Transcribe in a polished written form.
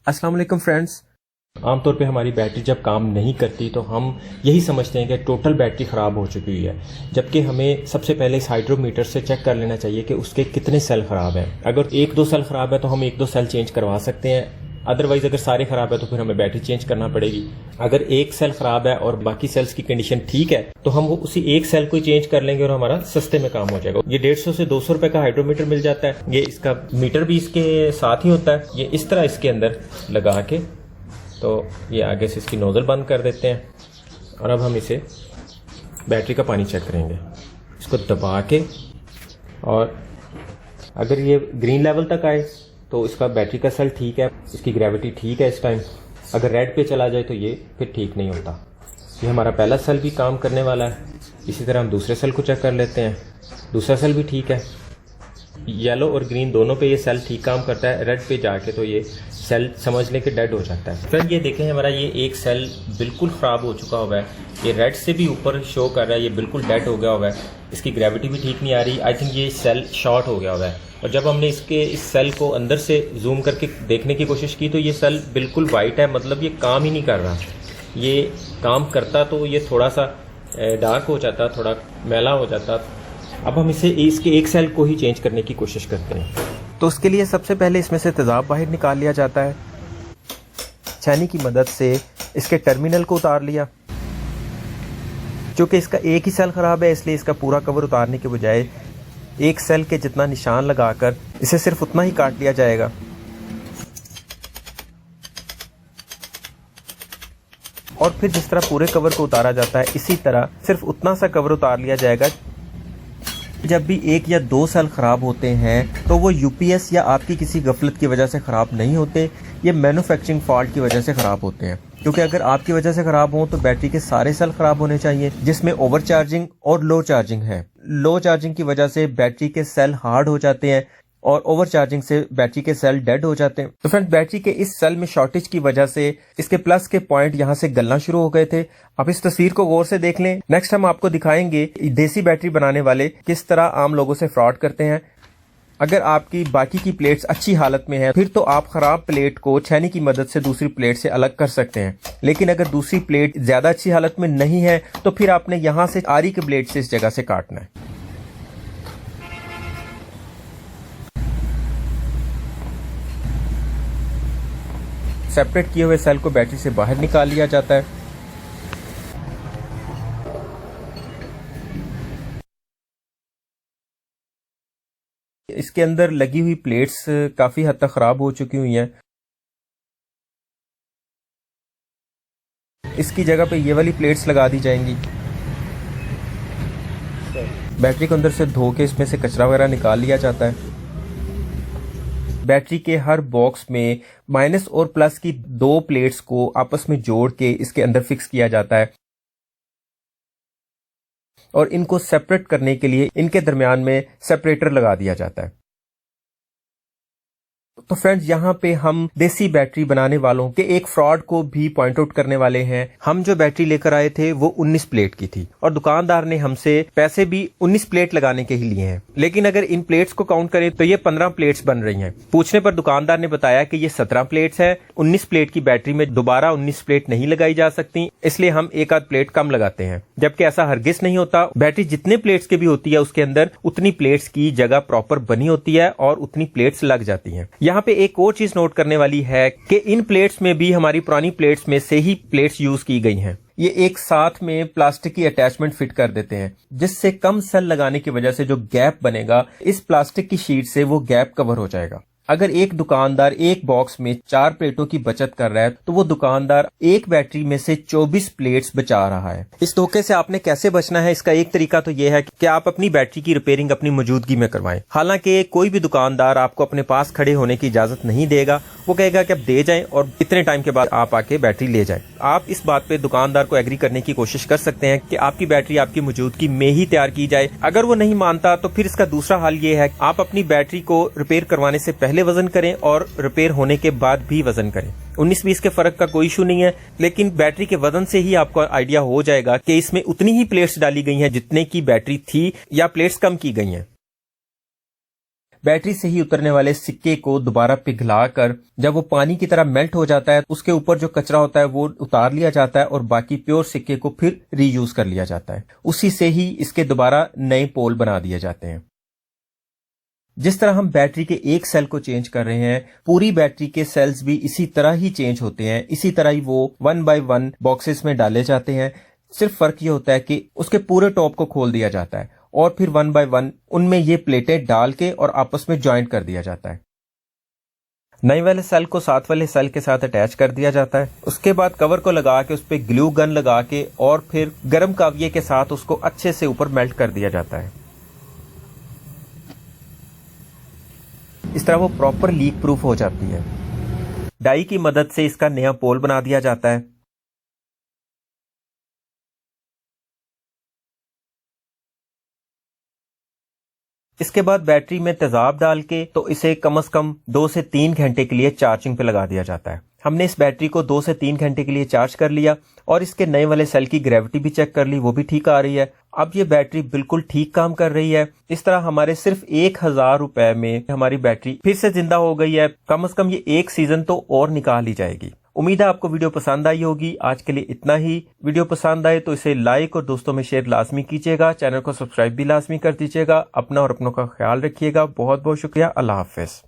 अस्सलाम वालेकुम फ्रेंड्स। आमतौर पे हमारी बैटरी जब काम नहीं करती तो हम यही समझते हैं कि टोटल बैटरी ख़राब हो चुकी हुई है, जबकि हमें सबसे पहले इस हाइड्रोमीटर से चेक कर लेना चाहिए कि उसके कितने सेल ख़राब हैं। अगर एक दो सेल ख़राब है तो हम एक दो सेल चेंज करवा सकते हैं, अदरवाइज़ अगर सारे ख़राब है तो फिर हमें बैटरी चेंज करना पड़ेगी। अगर एक सेल ख़राब है और बाकी सेल्स की कंडीशन ठीक है तो हम वो उसी एक सेल को ही चेंज कर लेंगे और हमारा सस्ते में काम हो जाएगा। ये 150 से 200 रुपए का हाइड्रोमीटर मिल जाता है। ये इसका मीटर भी इसके साथ ही होता है। ये इस तरह इसके अंदर लगा के तो ये आगे से इसकी नोज़ल बंद कर देते हैं और अब हम इसे बैटरी का पानी चेक करेंगे। इसको दबा के, और अगर ये ग्रीन लेवल तक आए तो इसका बैटरी का सेल ठीक है, इसकी ग्रेविटी ठीक है इस टाइम। अगर रेड पे चला जाए तो ये फिर ठीक नहीं होता। ये हमारा पहला सेल भी काम करने वाला है। इसी तरह हम दूसरे सेल को चेक कर लेते हैं। दूसरा सेल भी ठीक है, येलो और ग्रीन दोनों पे ये सेल ठीक काम करता है। रेड पे जाके तो ये सेल समझ लें कि डेड हो जाता है। फ्रेंड ये देखें, हमारा ये एक सेल बिल्कुल ख़राब हो चुका हुआ है। ये रेड से भी ऊपर शो कर रहा है, ये बिल्कुल डेड हो गया हुआ है। इसकी ग्रेविटी भी ठीक नहीं आ रही। आई थिंक ये सेल शॉर्ट हो गया हुआ है। और जब हमने इस सेल को अंदर से जूम करके देखने की कोशिश की तो ये सेल बिल्कुल वाइट है, मतलब ये काम ही नहीं कर रहा। ये काम करता तो ये थोड़ा सा डार्क हो जाता, थोड़ा मैला हो जाता। अब हम इसके एक सेल को ही चेंज करने की कोशिश करते हैं। तो उसके लिए सबसे पहले इसमें से तेजाब बाहर निकाल लिया जाता है। छेनी की मदद से इसके टर्मिनल को उतार लिया। चूँकि इसका एक ही सेल ख़राब है इसलिए इसका पूरा कवर उतारने के बजाय एक सेल के जितना निशान लगाकर इसे सिर्फ उतना ही काट लिया जाएगा। और फिर जिस तरह पूरे कवर को उतारा जाता है इसी तरह सिर्फ उतना सा कवर उतार लिया जाएगा। जब भी एक या दो सेल ख़राब होते हैं तो वो यूपीएस या आपकी किसी गफलत की वजह से ख़राब नहीं होते, ये मैन्युफैक्चरिंग फॉल्ट की वजह से ख़राब होते हैं। क्योंकि अगर आपकी वजह से ख़राब हो तो बैटरी के सारे सेल ख़राब होने चाहिए, जिसमें ओवर चार्जिंग और लो चार्जिंग है। लो चार्जिंग की वजह से बैटरी के सेल हार्ड हो जाते हैं और ओवर चार्जिंग से बैटरी के सेल डेड हो जाते हैं। तो फ्रेंड, बैटरी के इस सेल में शॉर्टेज की वजह से इसके प्लस के पॉइंट यहाँ से गलना शुरू हो गए थे। आप इस तस्वीर को गौर से देख लें। नेक्स्ट हम आपको दिखाएंगे देसी बैटरी बनाने वाले किस तरह आम लोगों से फ्रॉड करते हैं। अगर आपकी बाकी की प्लेट्स अच्छी हालत में है फिर तो आप खराब प्लेट को छेनी की मदद से दूसरी प्लेट से अलग कर सकते हैं, लेकिन अगर दूसरी प्लेट ज्यादा अच्छी हालत में नहीं है तो फिर आपने यहाँ से आरी के ब्लेड से इस जगह से काटना है। सेपरेट किए हुए सेल को बैटरी से बाहर निकाल लिया जाता है। इसके अंदर लगी हुई प्लेट्स काफी हद तक खराब हो चुकी हुई हैं। इसकी जगह पे ये वाली प्लेट्स लगा दी जाएंगी। बैटरी को अंदर से धो के इसमें से कचरा वगैरह निकाल लिया जाता है। बैटरी के हर बॉक्स में माइनस और प्लस की दो प्लेट्स को आपस में जोड़ के इसके अंदर फिक्स किया जाता है और इनको सेपरेट करने के लिए इनके दरमियान में सेपरेटर लगा दिया जाता है। तो फ्रेंड्स, यहाँ पे हम देसी बैटरी बनाने वालों के एक फ्रॉड को भी पॉइंट आउट करने वाले हैं। हम जो बैटरी लेकर आए थे वो 19 प्लेट की थी और दुकानदार ने हमसे पैसे भी 19 प्लेट लगाने के ही लिए हैं, लेकिन अगर इन प्लेट्स को काउंट करें तो ये 15 प्लेट्स बन रही हैं। पूछने पर दुकानदार ने बताया कि ये 17 प्लेट्स है। 19 प्लेट की बैटरी में दोबारा 19 प्लेट नहीं लगाई जा सकती, इसलिए हम एक आध प्लेट कम लगाते हैं, जबकि ऐसा हरगिज नहीं होता। बैटरी जितने प्लेट्स की भी होती है उसके अंदर उतनी प्लेट्स की जगह प्रॉपर बनी होती है और उतनी प्लेट्स लग जाती हैं। यहाँ पे एक और चीज नोट करने वाली है कि इन प्लेट्स में भी हमारी पुरानी प्लेट्स में से ही प्लेट्स यूज की गई हैं। ये एक साथ में प्लास्टिक की अटैचमेंट फिट कर देते हैं, जिससे कम सेल लगाने की वजह से जो गैप बनेगा इस प्लास्टिक की शीट से वो गैप कवर हो जाएगा। अगर एक दुकानदार एक बॉक्स में 4 प्लेटों की बचत कर रहा है तो वो दुकानदार एक बैटरी में से 24 प्लेट्स बचा रहा है। इस धोखे से आपने कैसे बचना है, इसका एक तरीका तो ये है कि आप अपनी बैटरी की रिपेयरिंग अपनी मौजूदगी में करवाएं। हालांकि कोई भी दुकानदार आपको अपने पास खड़े होने की इजाजत नहीं देगा, वो कहेगा कि आप दे जाएं और इतने टाइम के बाद आप आके बैटरी ले जाएं। आप इस बात पे दुकानदार को एग्री करने की कोशिश कर सकते हैं कि आपकी बैटरी आपकी मौजूदगी में ही तैयार की जाए। अगर वो नहीं मानता तो फिर इसका दूसरा हल ये है, आप अपनी बैटरी को रिपेयर करवाने से पहले वजन करें और रिपेयर होने के बाद भी वजन करें। 19-20 के फर्क का कोई इशू नहीं है, लेकिन बैटरी के वजन से ही आपको आइडिया हो जाएगा कि इसमें उतनी ही प्लेट्स डाली गई हैं जितने की बैटरी थी या प्लेट्स कम की गई हैं। बैटरी से ही उतरने वाले सिक्के को दोबारा पिघलाकर जब वो पानी की तरह मेल्ट हो जाता है, उसके ऊपर जो कचरा होता है वो उतार लिया जाता है और बाकी प्योर सिक्के को फिर रीयूज कर लिया जाता है। उसी से ही इसके दोबारा नए पोल बना दिए जाते हैं। जिस तरह हम बैटरी के एक सेल को चेंज कर रहे हैं, पूरी बैटरी के सेल्स भी इसी तरह ही चेंज होते हैं। इसी तरह ही वो 1 बाय 1 बॉक्सेस में डाले जाते हैं। सिर्फ फर्क ये होता है कि उसके पूरे टॉप को खोल दिया जाता है और फिर 1 बाय 1 उनमें ये प्लेटें डाल के और आपस में ज्वाइंट कर दिया जाता है। नए वाले सेल को साथ वाले सेल के साथ अटैच कर दिया जाता है। उसके बाद कवर को लगा के उस पर ग्लू गन लगा के और फिर गर्म काविये के साथ उसको अच्छे से ऊपर मेल्ट कर दिया जाता है। इस तरह वो प्रॉपर लीक प्रूफ हो जाती है। डाई की मदद से इसका नया पोल बना दिया जाता है। इसके बाद बैटरी में तेजाब डाल के तो इसे कम से कम 2 से 3 घंटे के लिए चार्जिंग पे लगा दिया जाता है। हमने इस बैटरी को 2 से 3 घंटे के लिए चार्ज कर लिया और इसके नए वाले सेल की ग्रेविटी भी चेक कर ली, वो भी ठीक आ रही है। अब ये बैटरी बिल्कुल ठीक काम कर रही है। इस तरह हमारे सिर्फ 1000 रुपए में हमारी बैटरी फिर से जिंदा हो गई है। कम से कम ये 1 सीजन तो और निकाल ही जाएगी। उम्मीद है आपको वीडियो पसंद आई होगी। आज के लिए इतना ही। वीडियो पसंद आए तो इसे लाइक और दोस्तों में शेयर लाजमी कीजिएगा। चैनल को सब्सक्राइब भी लाजमी कर दीजिएगा। अपना और अपनों का ख्याल रखिएगा। बहुत बहुत शुक्रिया। अल्लाह हाफिज।